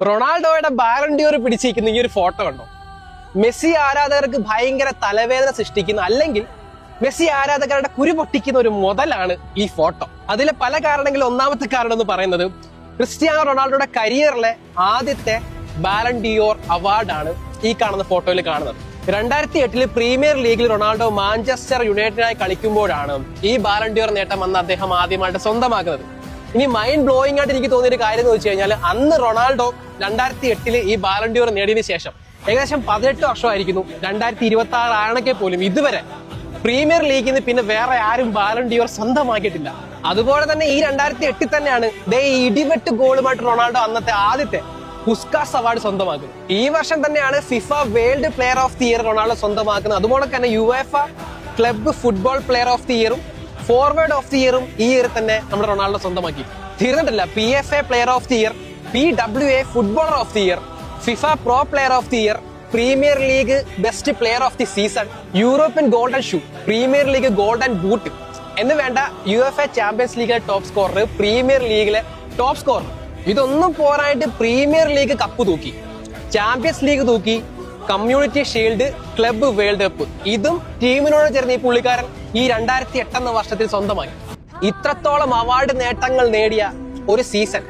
റൊണാൾഡോയുടെ Ballon D or പിടിച്ചിരിക്കുന്ന ഈ ഒരു ഫോട്ടോ ഉണ്ടോ? മെസ്സി ആരാധകർക്ക് ഭയങ്കര തലവേദന സൃഷ്ടിക്കുന്ന, അല്ലെങ്കിൽ മെസ്സി ആരാധകരുടെ കുരു പൊട്ടിക്കുന്ന ഒരു മുതലാണ് ഈ ഫോട്ടോ. അതിലെ പല കാരണങ്ങളിൽ ഒന്നാമത്തെ കാരണം എന്ന് പറയുന്നത് ക്രിസ്ത്യാനോ റൊണാൾഡോയുടെ കരിയറിലെ ആദ്യത്തെ ബാലൺ ഡി ഓർ അവാർഡാണ് ഈ കാണുന്ന ഫോട്ടോയിൽ കാണുന്നത്. 2008 പ്രീമിയർ ലീഗിൽ റൊണാൾഡോ മാഞ്ചസ്റ്റർ യുണൈറ്റഡായി കളിക്കുമ്പോഴാണ് ഈ ബാലൺ ഡി ഓർ നേട്ടം അന്ന് അദ്ദേഹം ആദ്യമായിട്ട് സ്വന്തമാക്കുന്നത്. ഇനി മൈൻഡ് ബ്ലോയിങ് ആയിട്ട് എനിക്ക് തോന്നിയൊരു കാര്യം എന്ന് വെച്ച് കഴിഞ്ഞാൽ, അന്ന് റൊണാൾഡോ 2008 ഈ ബാലൺ ഡി ഓർ നേടിയതിനു ശേഷം ഏകദേശം 18 വർഷമായിരിക്കുന്നു. 2026 ആണെങ്കിൽ പോലും ഇതുവരെ പ്രീമിയർ ലീഗിൽ നിന്ന് പിന്നെ വേറെ ആരും ബാലൺ ഡി ഓർ സ്വന്തമാക്കിയിട്ടില്ല. അതുപോലെ തന്നെ ഈ 2008 തന്നെയാണ് ഈ ഇടിവെട്ട് ഗോളുമായിട്ട് റൊണാൾഡോ അന്നത്തെ ആദ്യത്തെ പുസ്കാസ് അവാർഡ് സ്വന്തമാക്കുന്നത്. ഈ വർഷം തന്നെയാണ് FIFA world player of the year Ronaldo സ്വന്തമാക്കുന്നത്. അതുപോലെ തന്നെ UEFA club football player of the ഇയറും ഫോർവേഡ് ഓഫ് ദി ഇയറും ഈ ഇയർ തന്നെ നമ്മുടെ റൊണാൾഡോ സ്വന്തമാക്കി. തീർന്നിട്ടില്ല, PFA player of the year, PWA footballer of the year, FIFA pro player of the year, Premier League best player of the season, European golden shoe, Premier League golden boot എന്ന് വേണ്ട UEFA champions ലീഗിലെ top scorer, premier ലീഗിലെ top scorer. ഇതൊന്നും പോരായിട്ട് premier league cup തൂക്കി, champions league തൂക്കി, community shield, club world cup ഇതും ടീമിനോട് ചേർന്ന് ഈ പുള്ളിക്കാരൻ ഈ 2008 എന്ന വർഷത്തിൽ സ്വന്തമായി. ഇത്രത്തോളം അവാർഡ് നേട്ടങ്ങൾ നേടിയ ഒരു സീസൺ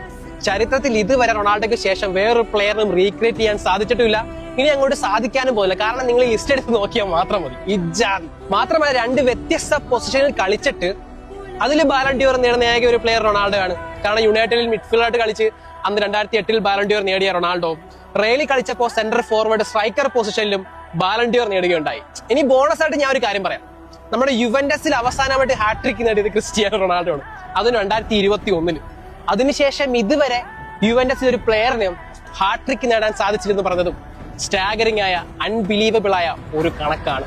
ചരിത്രത്തിൽ ഇതുവരെ റൊണാൾഡോയ്ക്ക് ശേഷം വേറൊരു പ്ലെയറിനും റീക്രിയേറ്റ് ചെയ്യാൻ സാധിച്ചിട്ടില്ല. ഇനി അങ്ങോട്ട് സാധിക്കാനും പോകില്ല. കാരണം നിങ്ങൾ ഈ ലിസ്റ്റ് എടുത്ത് നോക്കിയാൽ മാത്രം മതി. മാത്രമല്ല 2 വ്യത്യസ്ത പൊസിഷനിൽ കളിച്ചിട്ട് അതിൽ ബാലൺ ഡി ഓർ നേടുന്ന ഏക ഒരു പ്ലെയർ റൊണാൾഡോ ആണ്. കാരണം യുണൈറ്റഡിൽ മിഡ്ഫീൽഡായിട്ട് കളിച്ച് അന്ന് 2008 ബാലൺ ഡി ഓർ നേടിയ റൊണാൾഡോ റെയിലിൽ കളിച്ചപ്പോൾ സെന്റർ ഫോർവേഡ് സ്ട്രൈക്കർ പൊസിഷനിലും ബാലൺ ഡി ഓർ നേടുകയുണ്ടായി. ഇനി ബോണസ് ആയിട്ട് ഞാൻ ഒരു കാര്യം പറയാം. നമ്മുടെ യുവന്റസിൽ അവസാനമായിട്ട് ഹാട്രിക് നേടിയത് ക്രിസ്ത്യാനോ റൊണാൾഡോ ആണ്. അതും 2021. അതിനുശേഷം ഇതുവരെ യുവന്റസിൽ ഒരു പ്ലെയറിനും ഹാട്രിക് നേടാൻ സാധിച്ചില്ലെന്ന് പറഞ്ഞതും സ്റ്റാഗറിംഗ് ആയ, അൺബിലീവബിൾ ആയ ഒരു കണക്കാണ്.